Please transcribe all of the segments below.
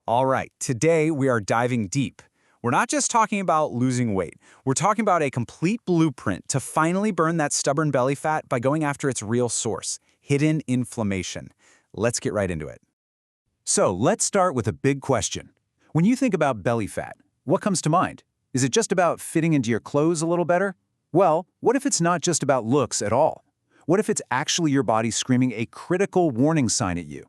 All right, today we are diving deep. We're not just talking about losing weight. We're talking about a complete blueprint to finally burn that stubborn belly fat by going after its real source, hidden inflammation. Let's get right into it. So let's start with a big question. When you think about belly fat, what comes to mind? Is it just about fitting into your clothes a little better? Well, what if it's not just about looks at all? What if it's actually your body screaming a critical warning sign at you?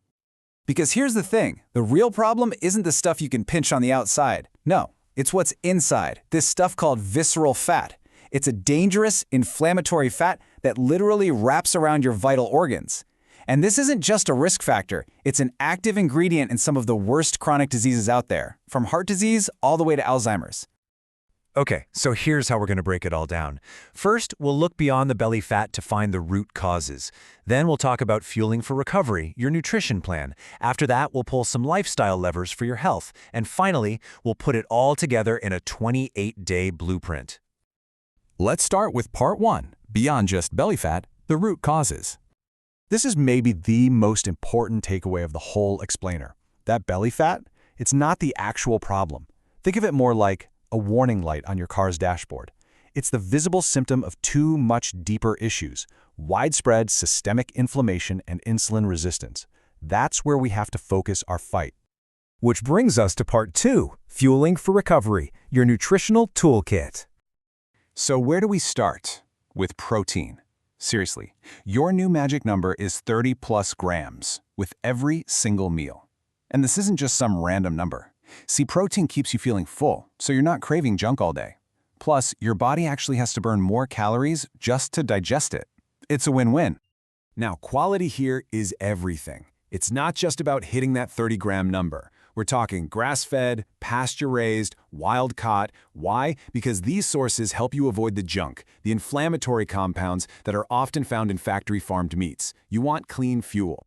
Because here's the thing, the real problem isn't the stuff you can pinch on the outside. No, it's what's inside, this stuff called visceral fat. It's a dangerous, inflammatory fat that literally wraps around your vital organs. And this isn't just a risk factor, it's an active ingredient in some of the worst chronic diseases out there, from heart disease all the way to Alzheimer's. Okay, so here's how we're going to break it all down. First, we'll look beyond the belly fat to find the root causes. Then we'll talk about fueling for recovery, your nutrition plan. After that, we'll pull some lifestyle levers for your health. And finally, we'll put it all together in a 28-day blueprint. Let's start with part 1, beyond just belly fat, the root causes. This is maybe the most important takeaway of the whole explainer. That belly fat, it's not the actual problem. Think of it more like a warning light on your car's dashboard. It's the visible symptom of two much deeper issues: widespread systemic inflammation and insulin resistance. That's where we have to focus our fight. Which brings us to part 2, fueling for recovery, your nutritional toolkit. So where do we start? With protein. Seriously, your new magic number is 30+ grams with every single meal. And this isn't just some random number. See, protein keeps you feeling full, so you're not craving junk all day. Plus, your body actually has to burn more calories just to digest it. It's a win-win. Now, quality here is everything. It's not just about hitting that 30-gram number. We're talking grass-fed, pasture-raised, wild-caught. Why? Because these sources help you avoid the junk, the inflammatory compounds that are often found in factory-farmed meats. You want clean fuel.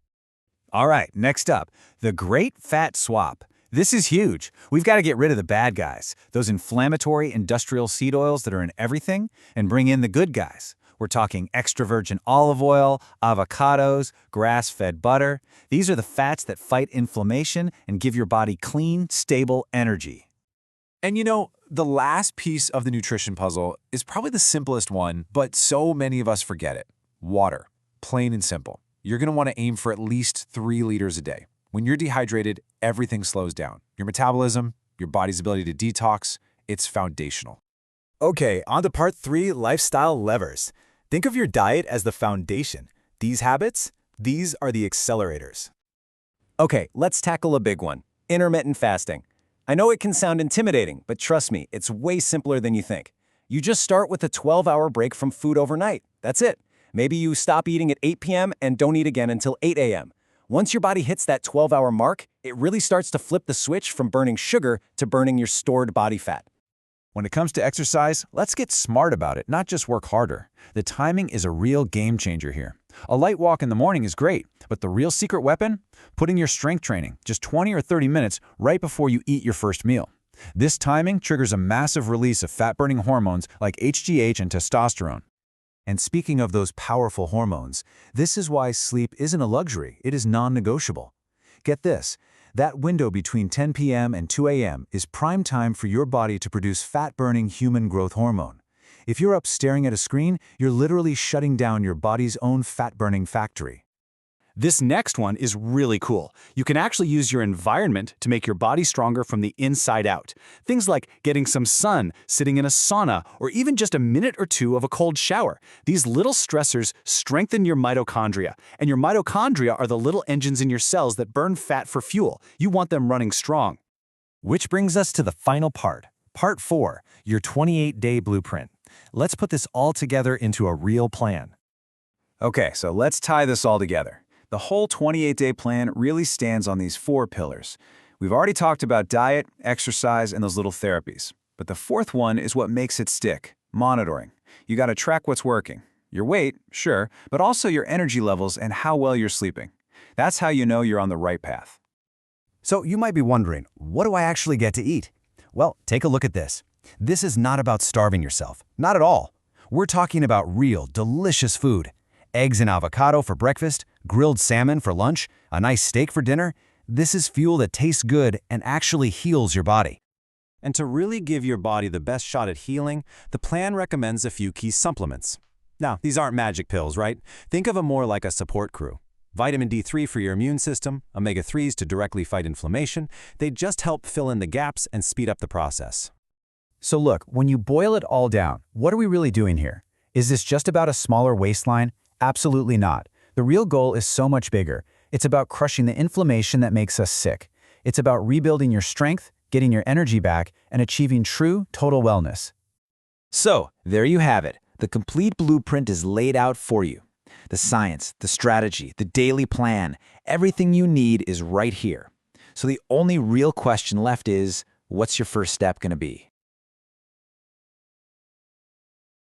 All right, next up, the great fat swap. This is huge. We've got to get rid of the bad guys, those inflammatory industrial seed oils that are in everything, and bring in the good guys. We're talking extra virgin olive oil, avocados, grass-fed butter. These are the fats that fight inflammation and give your body clean, stable energy. And you know, the last piece of the nutrition puzzle is probably the simplest one, but so many of us forget it. Water. Plain and simple. You're going to want to aim for at least 3 liters a day. When you're dehydrated, everything slows down. Your metabolism, your body's ability to detox, it's foundational. Okay, on to part 3, lifestyle levers. Think of your diet as the foundation. These habits, these are the accelerators. Okay, let's tackle a big one: intermittent fasting. I know it can sound intimidating, but trust me, it's way simpler than you think. You just start with a 12-hour break from food overnight. That's it. Maybe you stop eating at 8 p.m. and don't eat again until 8 a.m. Once your body hits that 12-hour mark, it really starts to flip the switch from burning sugar to burning your stored body fat. When it comes to exercise, let's get smart about it, not just work harder. The timing is a real game changer here. A light walk in the morning is great, but the real secret weapon? Putting your strength training, just 20 or 30 minutes right before you eat your first meal. This timing triggers a massive release of fat-burning hormones like HGH and testosterone. And speaking of those powerful hormones, this is why sleep isn't a luxury, it is non-negotiable. Get this, that window between 10 p.m. and 2 a.m. is prime time for your body to produce fat-burning human growth hormone. If you're up staring at a screen, you're literally shutting down your body's own fat-burning factory. This next one is really cool. You can actually use your environment to make your body stronger from the inside out. Things like getting some sun, sitting in a sauna, or even just a minute or two of a cold shower. These little stressors strengthen your mitochondria, and your mitochondria are the little engines in your cells that burn fat for fuel. You want them running strong. Which brings us to the final part, part 4, your 28-day blueprint. Let's put this all together into a real plan. Okay, so let's tie this all together. The whole 28-day plan really stands on these 4 pillars. We've already talked about diet, exercise, and those little therapies. But the 4th one is what makes it stick: monitoring. You gotta track what's working. Your weight, sure, but also your energy levels and how well you're sleeping. That's how you know you're on the right path. So you might be wondering, what do I actually get to eat? Well, take a look at this. This is not about starving yourself. Not at all. We're talking about real, delicious food. Eggs and avocado for breakfast, grilled salmon for lunch, a nice steak for dinner. This is fuel that tastes good and actually heals your body. And to really give your body the best shot at healing, the plan recommends a few key supplements. Now, these aren't magic pills, right? Think of them more like a support crew. Vitamin D3 for your immune system, omega-3s to directly fight inflammation, they just help fill in the gaps and speed up the process. So look, when you boil it all down, what are we really doing here? Is this just about a smaller waistline? Absolutely not. The real goal is so much bigger. It's about crushing the inflammation that makes us sick. It's about rebuilding your strength, getting your energy back, and achieving true, total wellness. So, there you have it. The complete blueprint is laid out for you. The science, the strategy, the daily plan, everything you need is right here. So the only real question left is, what's your first step going to be?